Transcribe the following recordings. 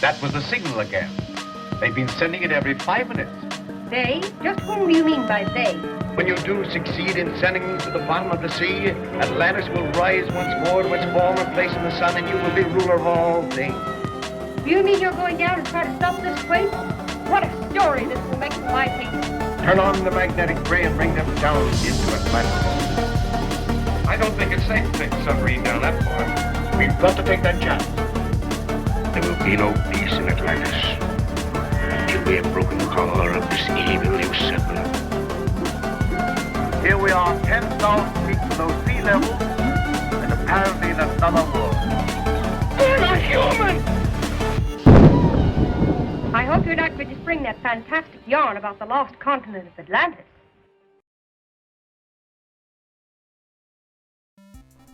That was the signal again. They've been sending it every 5 minutes. They? Just whom do you mean by they? When you do succeed in sending them to the bottom of the sea, Atlantis will rise once more to its former place in the sun, and you will be ruler of all things. You mean you're going down and try to stop this quake? What a story this will make to my people. Turn on the magnetic ray and bring them down into Atlantis. I don't think it's safe to take the submarine down that far. We've got to take that chance. There will be no peace in Atlantis until we have broken the power of this evil usurper. Here we are, 10,000 feet below sea level, and apparently in another world. We're not human! I hope you're not going to spring that fantastic yarn about the lost continent of Atlantis.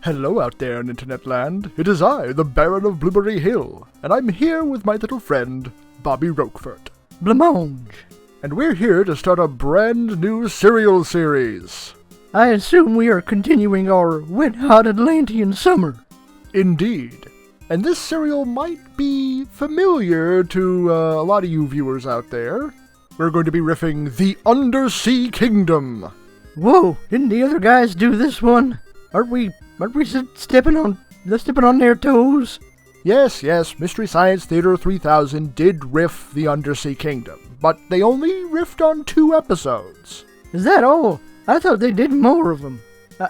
Hello out there in Internet land. It is I, the Baron of Blueberry Hill, and I'm here with my little friend, Bobby Roquefort. Blancmange. And we're here to start a brand new serial series. I assume we are continuing our wet-hot Atlantean summer. Indeed. And this serial might be familiar to a lot of you viewers out there. We're going to be riffing the Undersea Kingdom. Whoa, didn't the other guys do this one? Aren't we stepping on their toes? Yes, Mystery Science Theater 3000 did riff the Undersea Kingdom, but they only riffed on 2 episodes. Is that all? I thought they did more of them.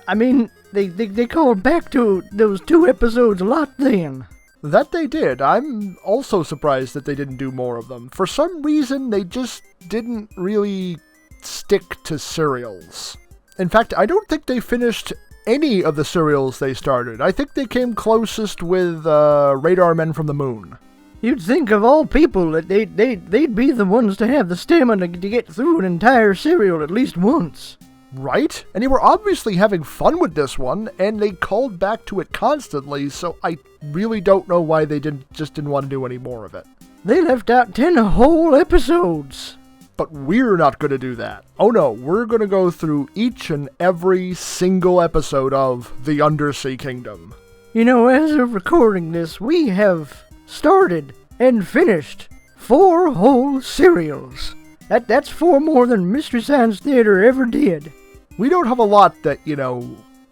I mean, they called back to those 2 episodes a lot then. That they did. I'm also surprised that they didn't do more of them. For some reason, they just didn't really stick to serials. In fact, I don't think they finished any of the serials they started. I think they came closest with Radar Men from the Moon. You'd think of all people that they'd be the ones to have the stamina to get through an entire serial at least once. Right? And they were obviously having fun with this one, and they called back to it constantly, so I really don't know why they didn't want to do any more of it. They left out 10 whole episodes. But we're not going to do that. Oh no, we're going to go through each and every single episode of The Undersea Kingdom. You know, as of recording this, we have started and finished 4 whole serials. That's 4 more than Mystery Science Theater ever did. We don't have a lot that,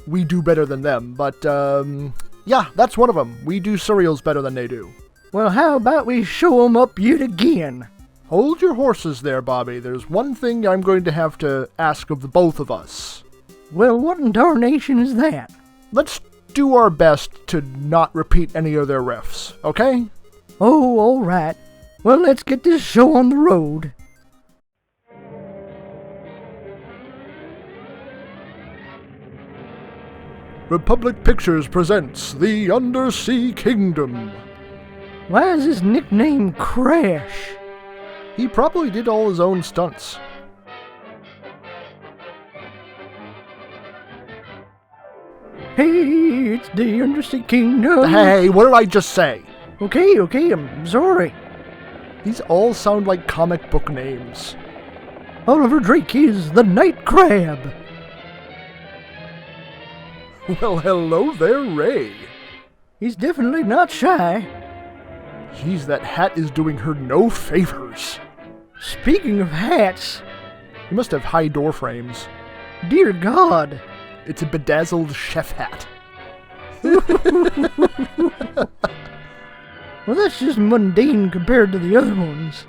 we do better than them, but, yeah, that's one of them. We do serials better than they do. Well, how about we show 'em up yet again? Hold your horses there, Bobby. There's one thing I'm going to have to ask of the both of us. Well, what in darnation is that? Let's do our best to not repeat any of their riffs, okay? Oh, all right. Well, let's get this show on the road. Republic Pictures presents The Undersea Kingdom. Why is his nickname Crash? He probably did all his own stunts. Hey, it's the Undersea Kingdom. Hey, what did I just say? Okay, I'm sorry. These all sound like comic book names. Oliver Drake is the Night Crab. Well, hello there, Ray. He's definitely not shy. Geez, that hat is doing her no favors. Speaking of hats... You must have high door frames. Dear God. It's a bedazzled chef hat. Well, that's just mundane compared to the other ones.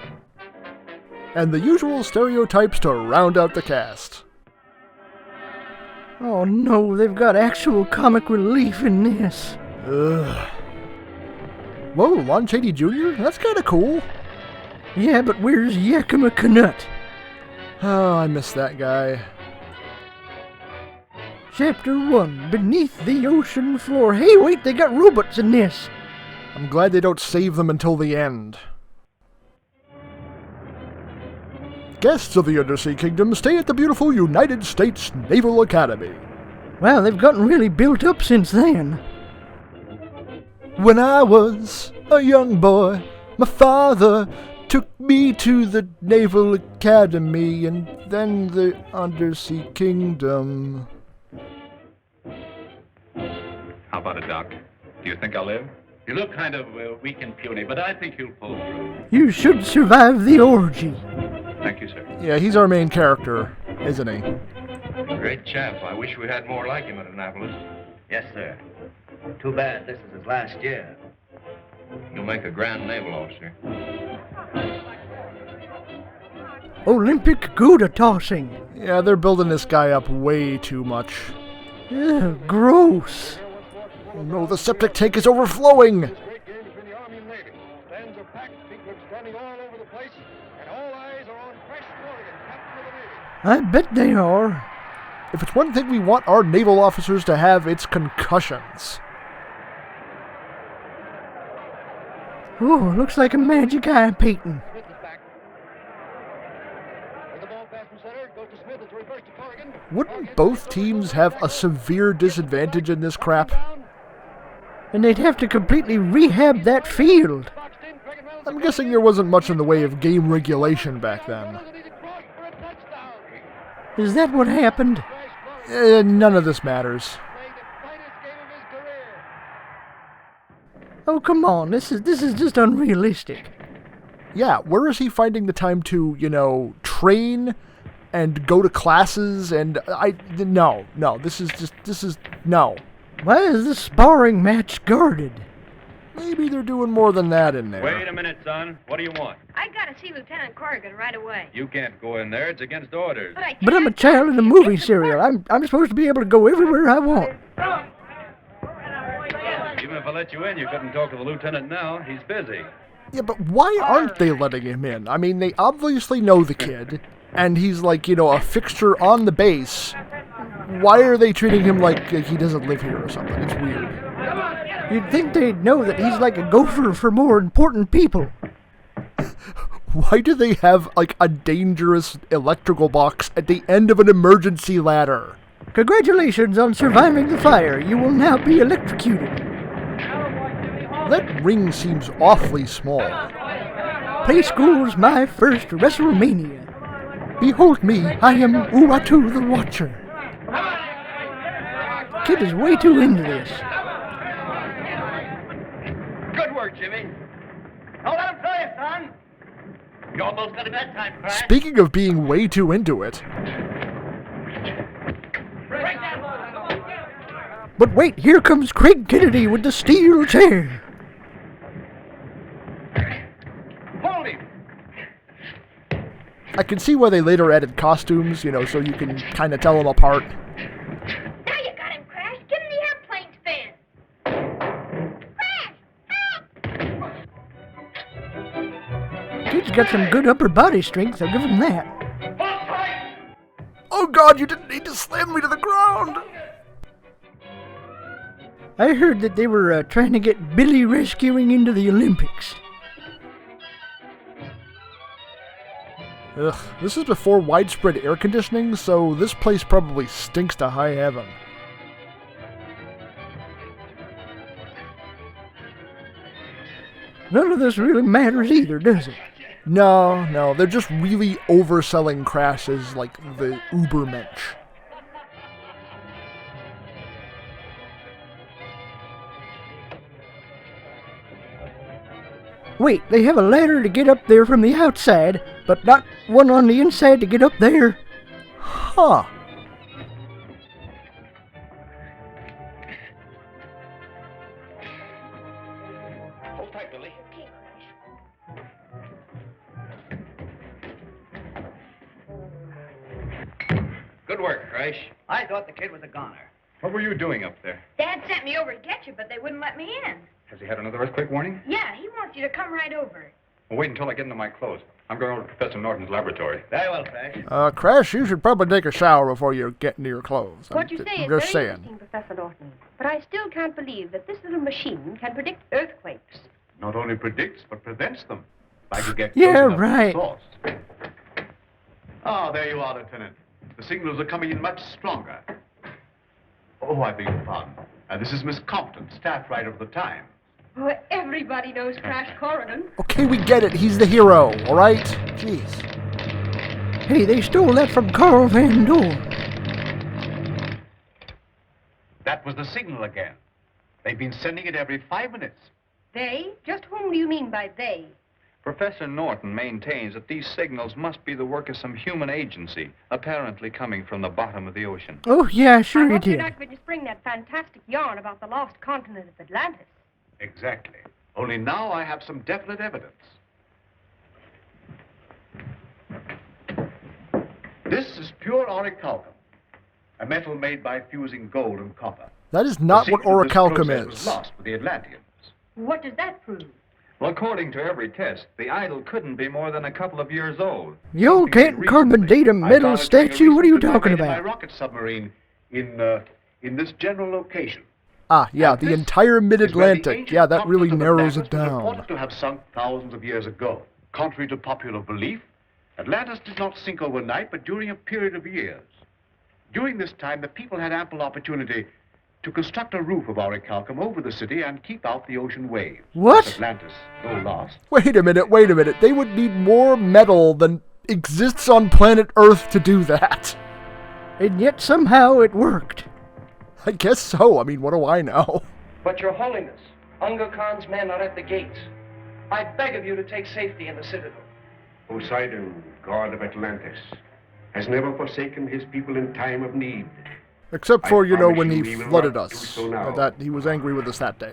And the usual stereotypes to round out the cast. Oh no, they've got actual comic relief in this. Ugh. Whoa, Lon Chaney Jr.? That's kinda cool. Yeah, but where's Yakima Canutt? Oh, I miss that guy. Chapter 1, Beneath the Ocean Floor. Hey, wait, they got robots in this. I'm glad they don't save them until the end. Guests of the Undersea Kingdom stay at the beautiful United States Naval Academy. Wow, they've gotten really built up since then. When I was a young boy, my father took me to the Naval Academy and then the Undersea Kingdom. How about it, Doc? Do you think I'll live? You look kind of weak and puny, but I think you'll pull through. You should survive the orgy. Thank you, sir. Yeah, he's our main character, isn't he? Great chap. I wish we had more like him at Annapolis. Yes, sir. Too bad this is his last year. You'll make a grand naval officer. Olympic Gouda tossing. Yeah, they're building this guy up way too much. Ugh, gross. Oh no, the septic tank is overflowing! This great game between the Army and Navy. Stands are packed, people are standing all over the place, and all eyes are on Crash Corrigan, captain of the Navy. I bet they are. If it's one thing we want our naval officers to have, it's concussions. Oh, looks like a magic eye painting. Smith is back. As the ball passed from center, it goes to Smith, it's reversed to Corrigan. Wouldn't both teams have a severe disadvantage in this crap? And they'd have to completely rehab that field. I'm guessing there wasn't much in the way of game regulation back then. Is that what happened? None of this matters. Oh, come on. This is just unrealistic. Yeah, where is he finding the time to, train and go to classes and no, this is no. Why is the sparring match guarded? Maybe they're doing more than that in there. Wait a minute, son. What do you want? I gotta see Lieutenant Corrigan right away. You can't go in there. It's against orders. But I can't. But I'm a child in a movie serial. I'm supposed to be able to go everywhere I want. Even if I let you in, you couldn't talk to the lieutenant now. He's busy. Yeah, but why aren't they letting him in? I mean, they obviously know the kid, and he's like, a fixture on the base. Why are they treating him like he doesn't live here or something? It's weird. You'd think they'd know that he's like a gopher for more important people. Why do they have, a dangerous electrical box at the end of an emergency ladder? Congratulations on surviving the fire. You will now be electrocuted. That ring seems awfully small. Play school's my first WrestleMania. Behold me, I am Uatu the Watcher. Kid is way too into this. Good work, Jimmy. Don't let him tell you, son. You almost got him that time, Crash. Speaking of being way too into it. But wait, here comes Craig Kennedy with the steel chair. Hold him. I can see why they later added costumes, so you can kind of tell them apart. Now you got him, Crash. Get in the airplane fan. Crash! Help! Kid's got some good upper body strength, I'll give him that. Oh god, you didn't need to slam me to the ground! I heard that they were trying to get Billy rescuing into the Olympics. Ugh, this is before widespread air conditioning, so this place probably stinks to high heaven. None of this really matters either, does it? No, they're just really overselling Crash as, the Ubermensch. Wait, they have a ladder to get up there from the outside, but not one on the inside to get up there? Huh. Hold tight, Billy. Good work, Crash. I thought the kid was a goner. What were you doing up there? Dad sent me over to get you, but they wouldn't let me in. Has he had another earthquake warning? Yeah, he wants you to come right over. Well, wait until I get into my clothes. I'm going over to Professor Norton's laboratory. Very well, Crash. Crash, you should probably take a shower before you get into your clothes. What you say I'm is just very saying. interesting, Professor Norton. But I still can't believe that this little machine can predict earthquakes. Not only predicts, but prevents them. Like you get Yeah, close enough to the right. source. Ah, there you are, Lieutenant. The signals are coming in much stronger. Oh, I beg your pardon. This is Miss Compton, staff writer of the Times. Oh, everybody knows Crash Corrigan. Okay, we get it. He's the hero, all right? Jeez. Hey, they stole that from Carl Van Dorn. That was the signal again. They've been sending it every 5 minutes. They? Just whom do you mean by they? Professor Norton maintains that these signals must be the work of some human agency, apparently coming from the bottom of the ocean. Oh, yeah, I sure you hope you're did. not going to spring that fantastic yarn about the lost continent of Atlantis. Exactly. Only now I have some definite evidence. This is pure orichalcum, a metal made by fusing gold and copper. That is not The what secret of this orichalcum process was is. lost with the Atlanteans. What does that prove? Well, according to every test, the idol couldn't be more than a couple of years old. You Something can't we carbon recently- date a I metal found it during a statue? What are you recent talking trip I made in about? my rocket submarine in this general location. Ah, yeah, And the this entire is where the mid-Atlantic. ancient Yeah, that really continent of narrows it Atlantis was down. reported to have sunk thousands of years ago. Contrary to popular belief, Atlantis did not sink overnight, but during a period of years. During this time, the people had ample opportunity to construct a roof of orichalcum over the city and keep out the ocean waves. What? Atlantis, though lost, Wait a minute, wait a minute. They would need more metal than exists on planet Earth to do that. And yet somehow it worked. I guess so. I mean, what do I know? But your holiness, Unga Khan's men are at the gates. I beg of you to take safety in the citadel. Poseidon, god of Atlantis, has never forsaken his people in time of need. Except for, I you know, promise when you he we will flooded not us. do so now. That he was angry with us that day.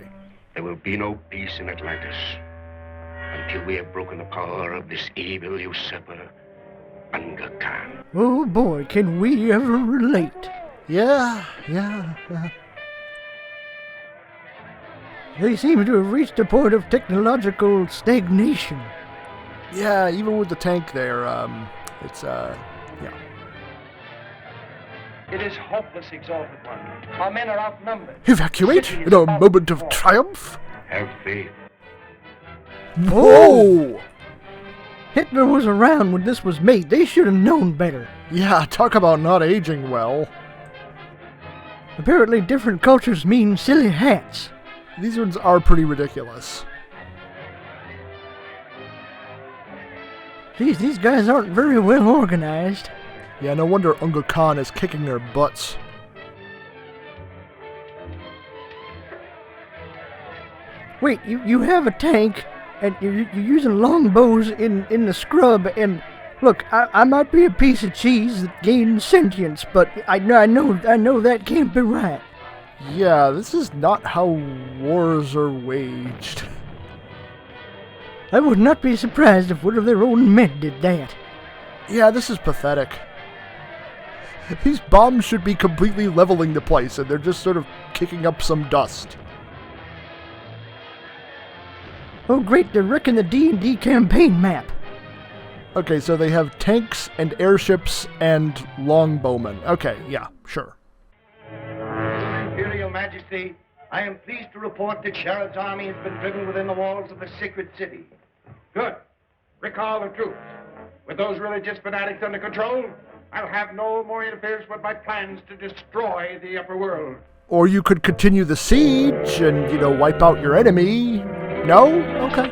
There will be no peace in Atlantis until we have broken the power of this evil usurper, Unga Khan. Oh boy, can we ever relate. Yeah. They seem to have reached a point of technological stagnation. Yeah, even with the tank there, it's, yeah. It is hopeless, Exalted One. Our men are outnumbered. Evacuate City is in a about moment to of fall. triumph? Have faith. Whoa! Hitler was around when this was made. They should have known better. Yeah, talk about not aging well. Apparently different cultures mean silly hats. These ones are pretty ridiculous. Geez, these guys aren't very well organized. Yeah, no wonder Unga Khan is kicking their butts. Wait, you have a tank, and you're using longbows in the scrub, and look, I might be a piece of cheese that gains sentience, but I know that can't be right. Yeah, this is not how wars are waged. I would not be surprised if one of their own men did that. Yeah, this is pathetic. These bombs should be completely leveling the place, and they're just sort of kicking up some dust. Oh great, they're wrecking the D&D campaign map. Okay, so they have tanks and airships and longbowmen. Okay, yeah, sure. Imperial Majesty, I am pleased to report that Sharad's army has been driven within the walls of the sacred city. Good. Recall the troops. With those religious fanatics under control, I'll have no more interference with my plans to destroy the upper world. Or you could continue the siege and, you know, wipe out your enemy. No? Okay.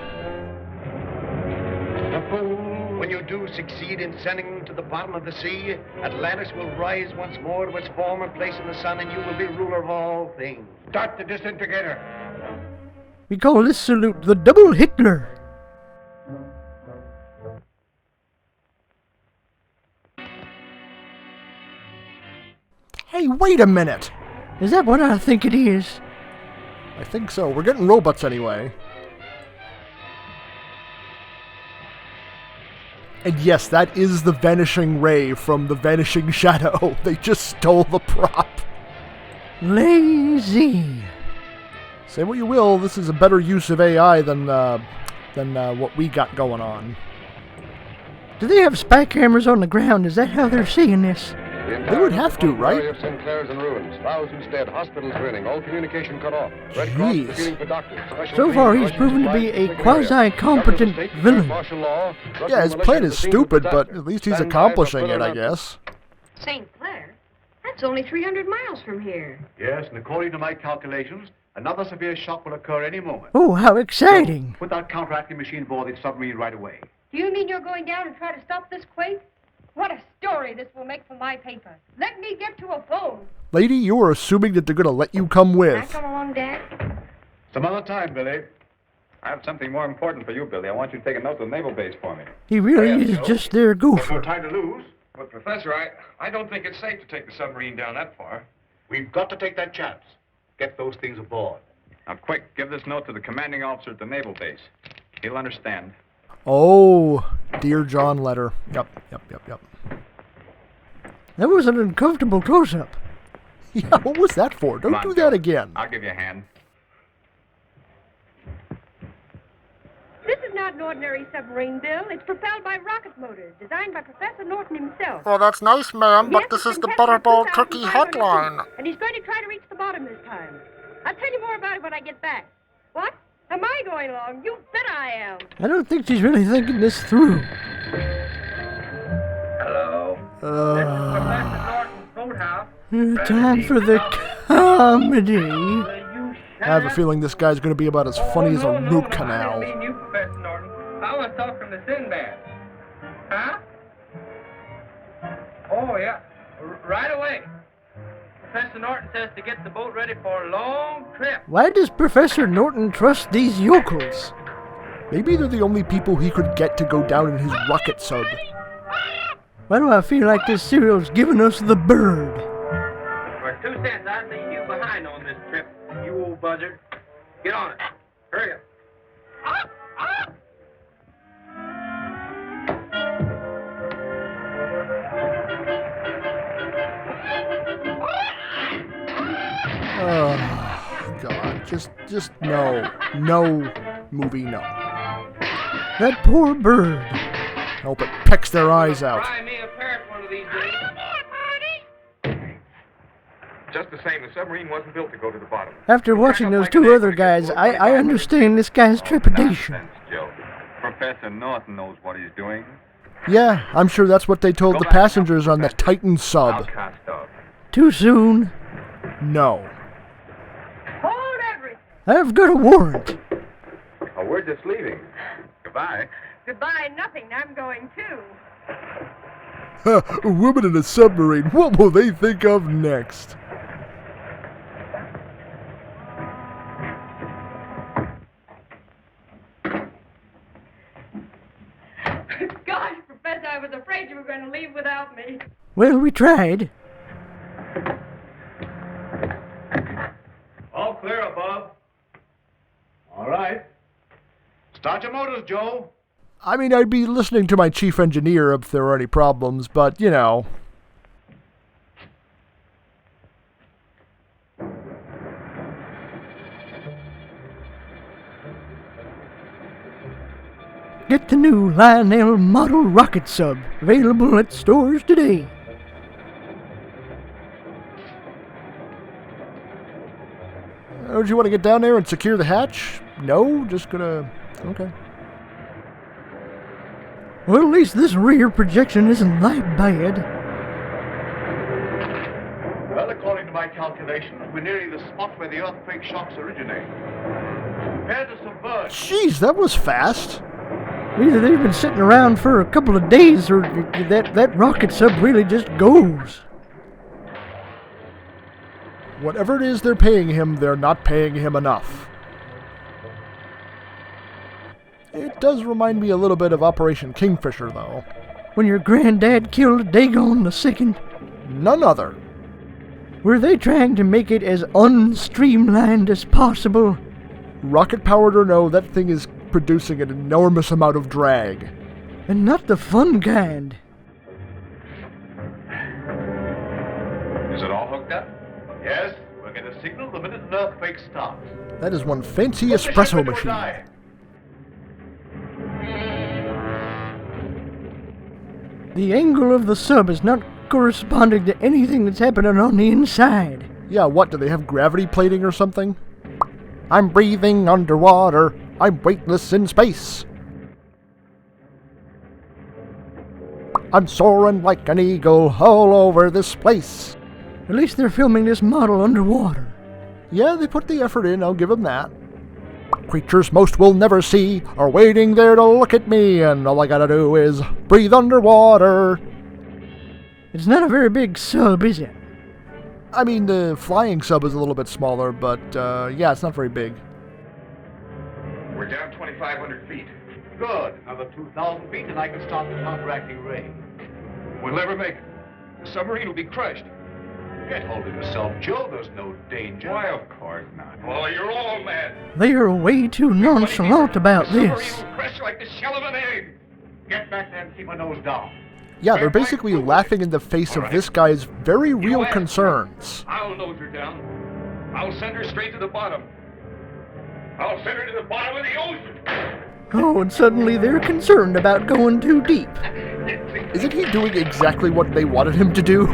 The fool, when you do succeed in sending him to the bottom of the sea, Atlantis will rise once more to its former place in the sun, and you will be ruler of all things. Start the disintegrator. We call this salute the double Hitler. Hey, wait a minute! Is that what I think it is? I think so. We're getting robots anyway. And yes, that is the Vanishing Ray from the Vanishing Shadow. They just stole the prop. Lazy. Say what you will, this is a better use of AI than what we got going on. Do they have spy cameras on the ground? Is that how they're seeing this? They would have to, right? Area of Sinclair's in ruins. Thousands dead. Hospitals burning. All communication cut off. Red Cross Jeez. appealing for doctors. Special So teams, far, he's Russian proven to be supplies, a Pacific area. quasi-competent Governors of state, villain. martial law, Russian Yeah, his militia plan at is the scene of stupid, but disaster. at least he's Stand by for accomplishing it, further I announcements. guess. St. Clair? That's only 300 miles from here. Yes, and according to my calculations, another severe shock will occur any moment. Oh, how exciting. So, put that counteracting machine aboard the submarine right away. Do you mean you're going down and try to stop this quake? What a story this will make for my paper. Let me get to a phone. Lady, you are assuming that they're going to let you come Can I with. come along, Dad? Some other time, Billy. I have something more important for you, Billy. I want you to take a note to the naval base for me. He really is just their No gopher. time to lose. But, Professor, I don't think it's safe to take the submarine down that far. We've got to take that chance. Get those things aboard. Now, quick, give this note to the commanding officer at the naval base. He'll understand. Oh, Dear John letter. Yep. That was an uncomfortable close-up. Yeah, what was that for? Don't Come on, do that Joe. again. I'll give you a hand. This is not an ordinary submarine, Bill. It's propelled by rocket motors, designed by Professor Norton himself. Well, that's nice, ma'am, Yes, it's been tested for 2,500 feet, and he's going to try to reach the bottom this time. I'll tell you more about it when I get back. What? Am I going along? You bet I am. I don't think she's really thinking this through. Hello. This is Professor Norton's boathouse. Time for the comedy. I have a feeling this guy's going to be about as funny as a root I canal. didn't mean you, Professor Norton. I was talking to Sinbad. Huh? Oh, yeah. Right away. Professor Norton says to get the boat ready for a long trip. Why does Professor Norton trust these yokels? Maybe they're the only people he could get to go down in his rocket sub. Why do I feel like this serial's giving us the bird? For 2 cents, I'd leave you behind on this trip, you old buzzard. Get on it. Hurry up. Oh, God. Just no. No movie, no. That poor bird. Hope it pecks their eyes out. Try me a parrot one of these days. Just the same, the submarine wasn't built to go to the bottom. After watching those two other guys, I understand this guy's trepidation. Nonsense, Joe. Professor Norton knows what he's doing. Yeah, I'm sure that's what they told the passengers on the Titan I'll sub. cast off. Too soon. No. Hold everything. I've got a warrant. Oh, we're just leaving. Goodbye. Goodbye, nothing. I'm going too. A woman in a submarine. What will they think of next? Gosh, Professor, I was afraid you were going to leave without me. Well, we tried. All clear above. All right. Start your motors, Joe. I mean, I'd be listening to my chief engineer if there were any problems, but, you know. Get the new Lionel model rocket sub, available at stores today. Don't you want to get down there and secure the hatch? No? Just gonna... Okay. Well, at least this rear projection isn't that bad. Well, according to my calculations, we're nearing the spot where the earthquake shocks originate. Prepare to submerge. Jeez, that was fast. Either they've been sitting around for a couple of days, or that rocket sub really just goes. Whatever it is they're paying him, they're not paying him enough. It does remind me a little bit of Operation Kingfisher, though. When your granddad killed Dagon II, None other. were they trying to make it as unstreamlined as possible? Rocket-powered or no, that thing is producing an enormous amount of drag. And not the fun kind. Is it all hooked up? Yes, we'll get a signal the minute an earthquake starts. That is one fancy Put the ship espresso into a machine. dive. The angle of the sub is not corresponding to anything that's happening on the inside. Yeah, what, do they have gravity plating or something? I'm breathing underwater. I'm weightless in space. I'm soaring like an eagle all over this place. At least they're filming this model underwater. Yeah, they put the effort in, I'll give them that. Creatures most will never see are waiting there to look at me, and all I gotta do is breathe underwater. It's not a very big sub, is it? I mean, the flying sub is a little bit smaller, but yeah, it's not very big. We're down 2,500 feet. Good. Another 2,000 feet and I can start the counteracting ray. We'll never make it. The submarine will be crushed. Get hold of yourself, Joe. There's no danger. Why, of course not. Oh, you're all mad. They are way too nonchalant about The this. submarine will crash like the shell of an egg. Get back there and keep a nose down. Yeah, they're basically laughing in the face of this guy's very real concerns. I'll nose her down. I'll send her straight to the bottom. I'll send her to the bottom of the ocean. Oh, and suddenly they're concerned about going too deep. Isn't he doing exactly what they wanted him to do?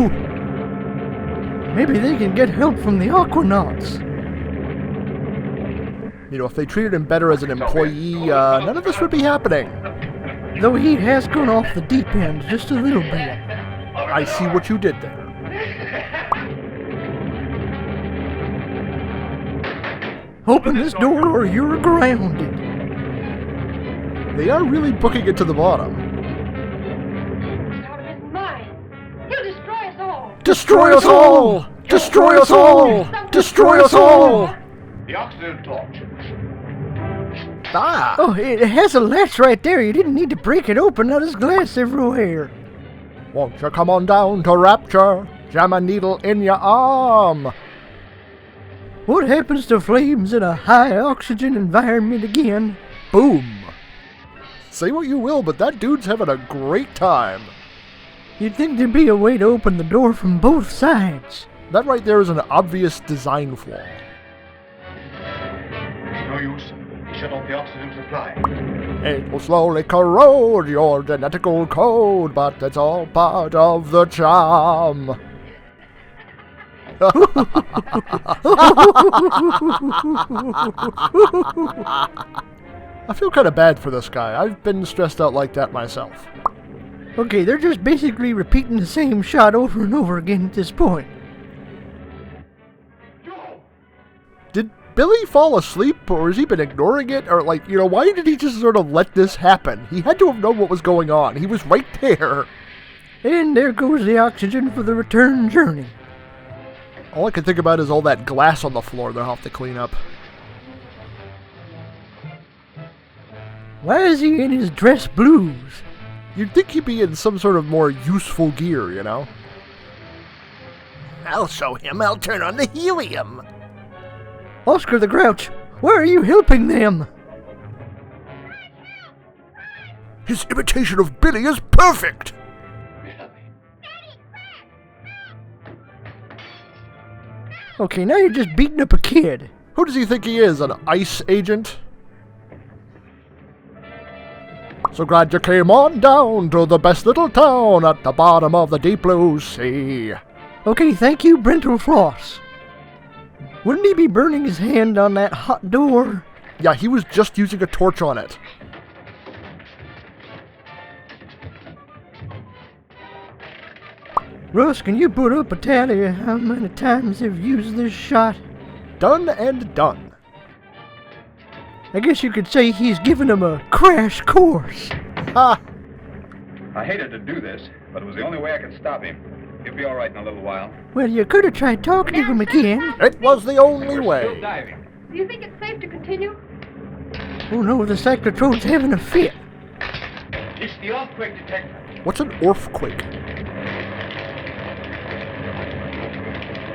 Maybe they can get help from the Aquanauts. You know, if they treated him better as an employee, none of this would be happening. Though he has gone off the deep end just a little bit. I see what you did there. Open this door or you're grounded. They are really booking it to the bottom. He's out of his mind. He'll destroy us all. Destroy us all! Destroy us all! Destroy us all! The oxygen torch. Ah! Oh, it has a latch right there. You didn't need to break it open. Now there's glass everywhere. Won't you come on down to Rapture? Jam a needle in your arm. What happens to flames in a high oxygen environment again? Boom. Say what you will, but that dude's having a great time. You'd think there'd be a way to open the door from both sides. That right there is an obvious design flaw. No use. Shut off the oxygen supply. It will slowly corrode your genetical code, but it's all part of the charm. I feel kind of bad for this guy. I've been stressed out like that myself. Okay, they're just basically repeating the same shot over and over again at this point. Did Billy fall asleep, or has he been ignoring it? Or, like, you know, why did he just sort of let this happen? He had to have known what was going on. He was right there. And there goes the oxygen for the return journey. All I can think about is all that glass on the floor they'll have to clean up. Why is he in his dress blues? You'd think he'd be in some sort of more useful gear, you know? I'll show him. I'll turn on the helium. Oscar the Grouch, why are you helping them? His imitation of Billy is perfect! Okay, now you're just beating up a kid. Who does he think he is, an ICE agent? So glad you came on down to the best little town at the bottom of the deep blue sea. Okay, thank you, Brental Floss. Wouldn't he be burning his hand on that hot door? Yeah, he was just using a torch on it. Russ, can you put up a tally of how many times they've used this shot? Done and done. I guess you could say he's given them a crash course. Ha! I hated to do this, but it was the only way I could stop him. He'll be all right in a little while. Well, you could have tried talking to him again. It was the only We're way. still diving. Do you think it's safe to continue? Oh no, the cyclotrone's having a fit. It's the earthquake detector. What's an earthquake?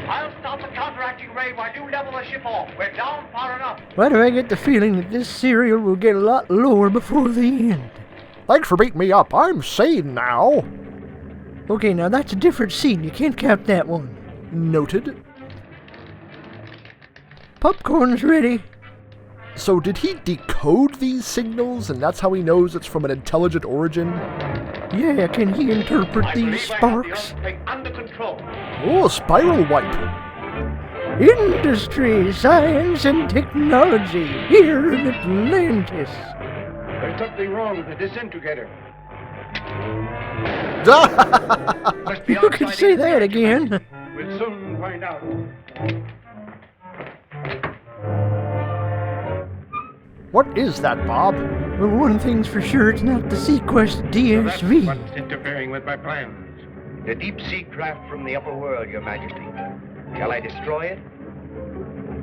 I'll stop the counteracting ray while you level the ship off. We're down far enough. Why do I get the feeling that this serial will get a lot lower before the end? Thanks for beating me up. I'm sane now. Okay, now that's a different scene. You can't count that one. Noted. Popcorn's ready. So did he decode these signals, and that's how he knows it's from an intelligent origin? Yeah, can he interpret these sparks? Under control. Oh, a spiral wipe. Industry, science, and technology here in Atlantis. There's something wrong with the disintegrator. You could say that again. We'll soon find out. What is that, Bob? Well, one thing's for sure, it's not the Sequest That's DSV. what's interfering with my plans. The deep-sea craft from the upper world, Your Majesty. Shall I destroy it?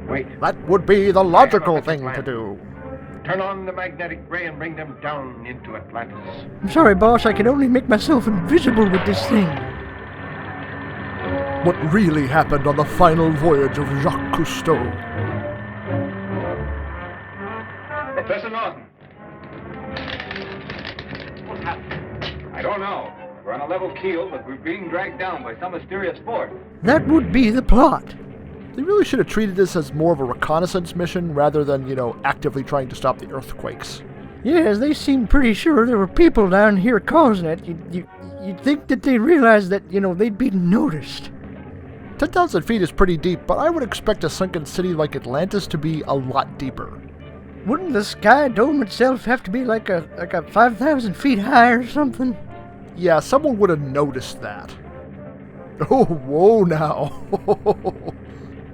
Wait. That would be the logical thing to do. Turn on the magnetic ray and bring them down into Atlantis. I'm sorry, boss. I can only make myself invisible with this thing. What really happened on the final voyage of Jacques Cousteau? Professor Norton. What's happening? I don't know. We're on a level keel, but we're being dragged down by some mysterious force. That would be the plot. They really should have treated this as more of a reconnaissance mission rather than, actively trying to stop the earthquakes. Yes, they seemed pretty sure there were people down here causing it. You'd think that they realized that, they'd be noticed. 10,000 feet is pretty deep, but I would expect a sunken city like Atlantis to be a lot deeper. Wouldn't the sky dome itself have to be like a 5,000 feet high or something? Yeah, someone would have noticed that. Oh, whoa now.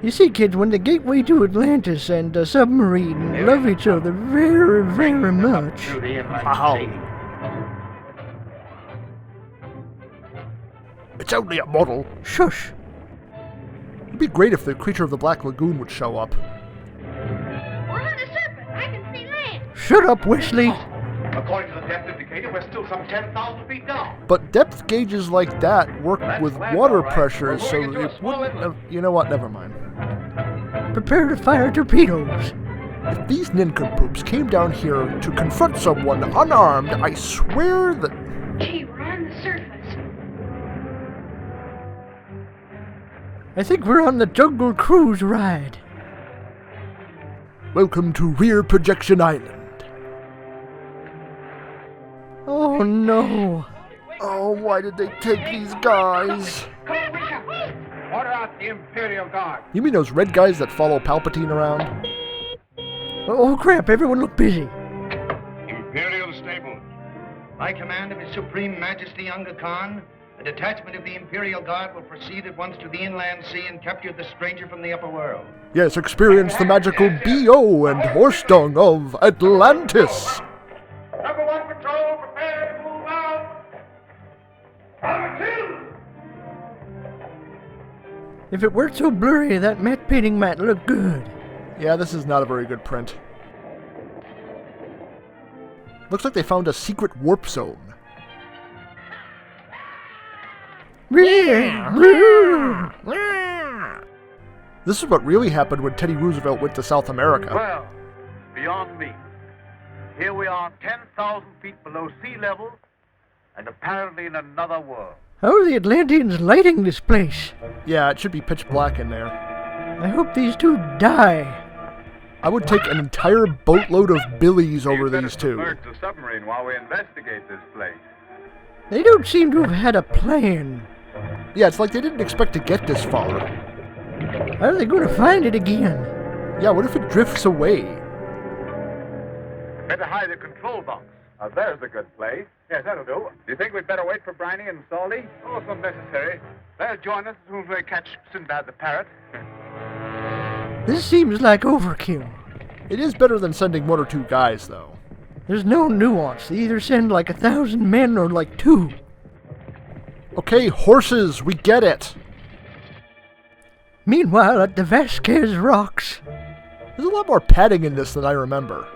You see, kids, when the gateway to Atlantis and the submarine love each other very, very much. Wow. It's only a model. Shush. It'd be great if the creature of the Black Lagoon would show up. We're on the surface. I can see land. Shut up, Wesley. According to the depth indicator, we're still some 10,000 feet down. But depth gauges like that work with water pressure, so it wouldn't have... You know what? Never mind. Prepare to fire torpedoes. If these nincompoops came down here to confront someone unarmed, I swear that... Gee, we're on the surface. I think we're on the Jungle Cruise ride. Welcome to Rear Projection Island. Oh no. Oh, why did they take these guys? Order out the Imperial Guard. You mean those red guys that follow Palpatine around? Oh crap, everyone look busy. Imperial Stables. By command of His Supreme Majesty Unga Khan, a detachment of the Imperial Guard will proceed at once to the inland sea and capture the stranger from the upper world. Yes, experience the magical B.O. and horse dung of Atlantis. Number 1 patrol, prepare to move out. Number 2. If it weren't so blurry, that matte painting might look good. Yeah, this is not a very good print. Looks like they found a secret warp zone. This is what really happened when Teddy Roosevelt went to South America. Well, beyond me. Here we are 10,000 feet below sea level, and apparently in another world. How are the Atlanteans lighting this place? Yeah, it should be pitch black in there. I hope these two die. I would take an entire boatload of billies over these two. Submerge the submarine while we investigate this place. They don't seem to have had a plan. Yeah, it's like they didn't expect to get this far. How are they going to find it again? Yeah, what if it drifts away? Better hide the control box. There's a good place. Yes, that'll do. Do you think we'd better wait for Briny and Salty? Oh, it's not necessary. They'll join us as soon as we catch Sinbad the parrot. This seems like overkill. It is better than sending 1 or 2 guys, though. There's no nuance. They either send like 1,000 men or like 2. Okay, horses, we get it. Meanwhile, at the Vasquez Rocks. There's a lot more padding in this than I remember.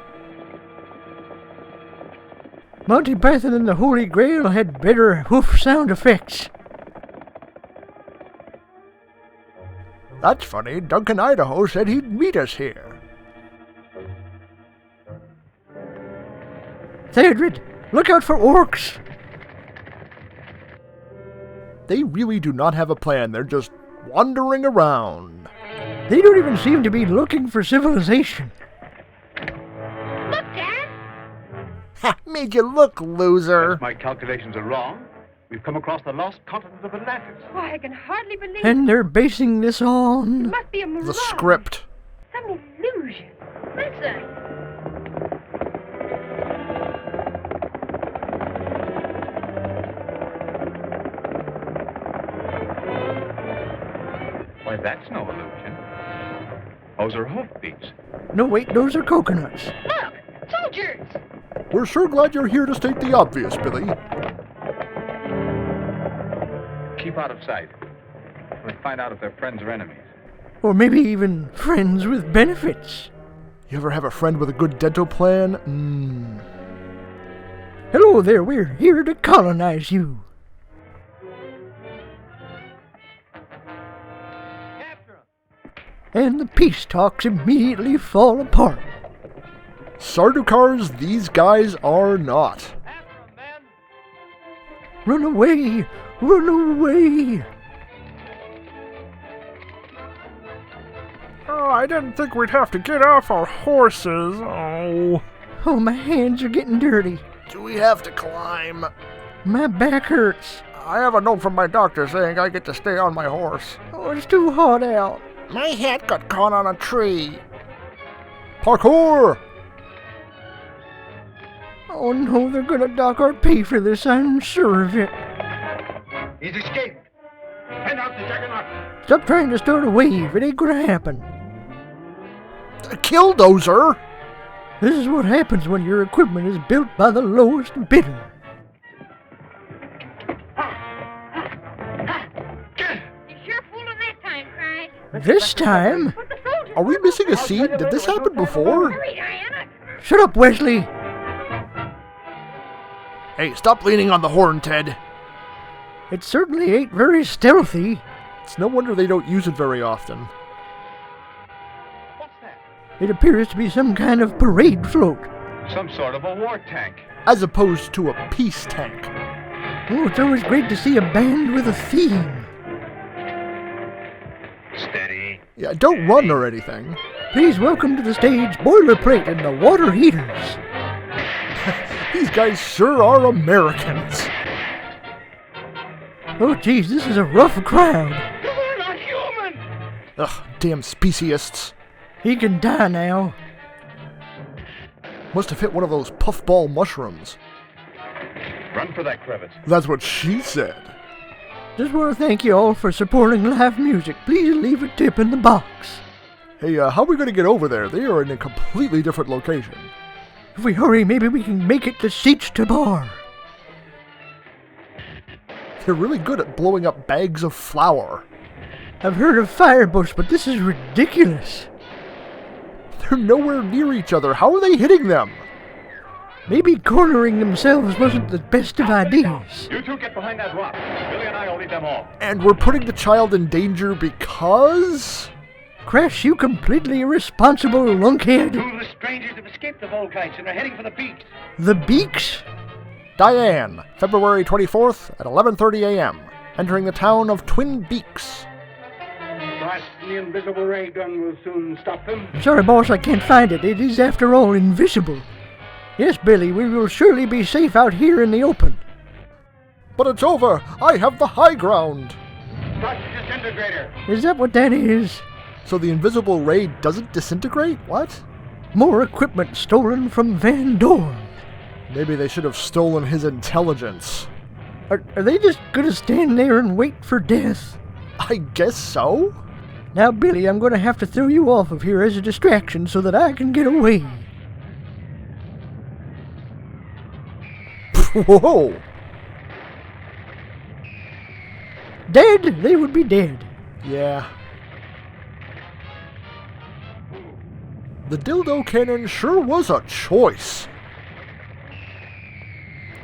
Monty Python and the Holy Grail had better hoof sound effects. That's funny. Duncan Idaho said he'd meet us here. Theodred, look out for orcs. They really do not have a plan. They're just wandering around. They don't even seem to be looking for civilization. Look, Dad. Ha! Made you look, loser. If my calculations are wrong, we've come across the lost continent of Atlantis. Why, I can hardly believe it. And they're basing this It on... must be a mirage. The script. Some illusion. Listen. Why, that's no illusion. Those are hoofbeats. No, wait, those are coconuts. Look, soldiers. We're sure glad you're here to state the obvious, Billy. Keep out of sight. We'll find out if they're friends or enemies. Or maybe even friends with benefits. You ever have a friend with a good dental plan? Hello there, we're here to colonize you. And the peace talks immediately fall apart. Sardaukars, these guys are not. Run away! Run away! Oh, I didn't think we'd have to get off our horses. Oh. Oh, my hands are getting dirty. Do we have to climb? My back hurts. I have a note from my doctor saying I get to stay on my horse. Oh, it's too hot out. My hat got caught on a tree. Parkour! Oh no, they're gonna dock our pay for this, I'm sure of it. He's escaped. Send out the juggernaut. Stop trying to start a wave, it ain't gonna happen. Killdozer! This is what happens when your equipment is built by the lowest bidder. You sure fooling that time, Crash. This time? Are we missing a scene? Did this happen before? Hurry, Diana. Shut up, Wesley! Hey, stop leaning on the horn, Ted. It certainly ain't very stealthy. It's no wonder they don't use it very often. It appears to be some kind of parade float. Some sort of a war tank. As opposed to a peace tank. Oh, it's always great to see a band with a theme. Steady. Yeah, don't run or anything. Please welcome to the stage Boilerplate and the Water Heaters. These guys sure are Americans. Oh, geez, this is a rough crowd. You're not human! Ugh, damn speciesists. He can die now. Must have hit one of those puffball mushrooms. Run for that crevice. That's what she said. Just want to thank you all for supporting live music. Please leave a tip in the box. Hey, how are we going to get over there? They are in a completely different location. If we hurry, maybe we can make it to Siege to Bar. They're really good at blowing up bags of flour. I've heard of Firebush, but this is ridiculous. They're nowhere near each other. How are they hitting them? Maybe cornering themselves wasn't the best of ideas. You two get behind that rock. Billy and I will lead them off. And we're putting the child in danger because... Crash, you completely irresponsible lunkhead. Two of the strangers have escaped the Volkites and are heading for the beach. The Beaks? Diane, February 24th at 11:30 a.m. Entering the town of Twin Beaks. Perhaps the invisible ray gun will soon stop them. Sorry, boss, I can't find it. It is, after all, invisible. Yes, Billy, we will surely be safe out here in the open. But it's over. I have the high ground. Start the disintegrator. Is that what that is? So the invisible ray doesn't disintegrate? What? More equipment stolen from Van Dorn. Maybe they should have stolen his intelligence. Are they just gonna stand there and wait for death? I guess so. Now, Billy, I'm gonna have to throw you off of here as a distraction so that I can get away. Whoa! Dead? They would be dead. Yeah. The dildo cannon sure was a choice.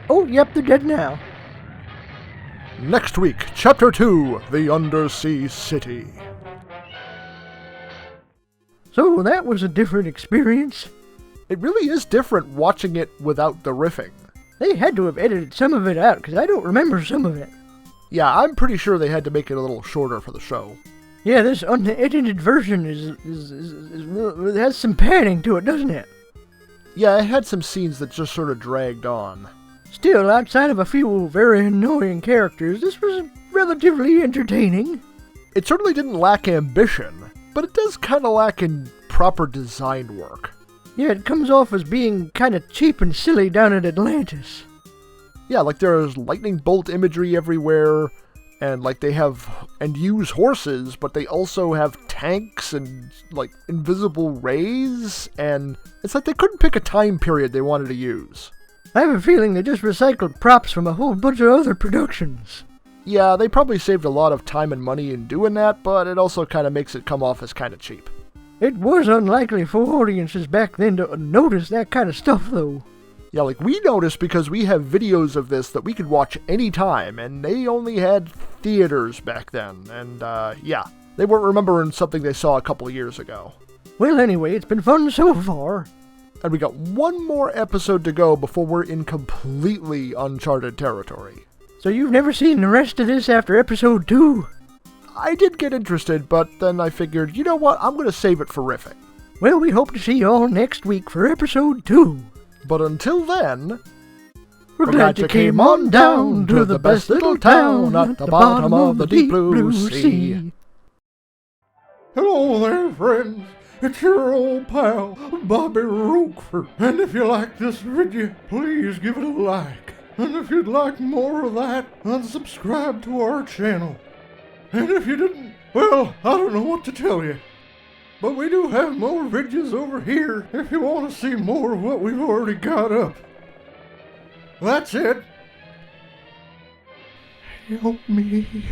Oh, yep, they're dead now. Next week, Chapter 2, The Undersea City. So that was a different experience. It really is different watching it without the riffing. They had to have edited some of it out, because I don't remember some of it. Yeah, I'm pretty sure they had to make it a little shorter for the show. Yeah, this unedited version it has some padding to it, doesn't it? Yeah, it had some scenes that just sort of dragged on. Still, outside of a few very annoying characters, this was relatively entertaining. It certainly didn't lack ambition, but it does kind of lack in proper design work. Yeah, it comes off as being kind of cheap and silly down at Atlantis. Yeah, like there's lightning bolt imagery everywhere, and like they have and use horses, but they also have tanks and like invisible rays, and it's like they couldn't pick a time period they wanted to use. I have a feeling they just recycled props from a whole bunch of other productions. Yeah, they probably saved a lot of time and money in doing that, but it also kind of makes it come off as kind of cheap. It was unlikely for audiences back then to notice that kind of stuff, though. Yeah, like, we noticed because we have videos of this that we could watch anytime, and they only had theaters back then, and, yeah. They weren't remembering something they saw a couple of years ago. Well, anyway, it's been fun so far. And we got one more episode to go before we're in completely uncharted territory. So you've never seen the rest of this after episode 2? I did get interested, but then I figured, you know what, I'm going to save it for riffing. Well, we hope to see you all next week for episode 2. But until then, we're glad you came on down to the best little town at the bottom of the deep blue sea. Hello there, friends. It's your old pal, Bobby Roquefort. And if you like this video, please give it a like. And if you'd like more of that, then subscribe to our channel. And if you didn't, well, I don't know what to tell you. But we do have more videos over here if you want to see more of what we've already got up. That's it. Help me.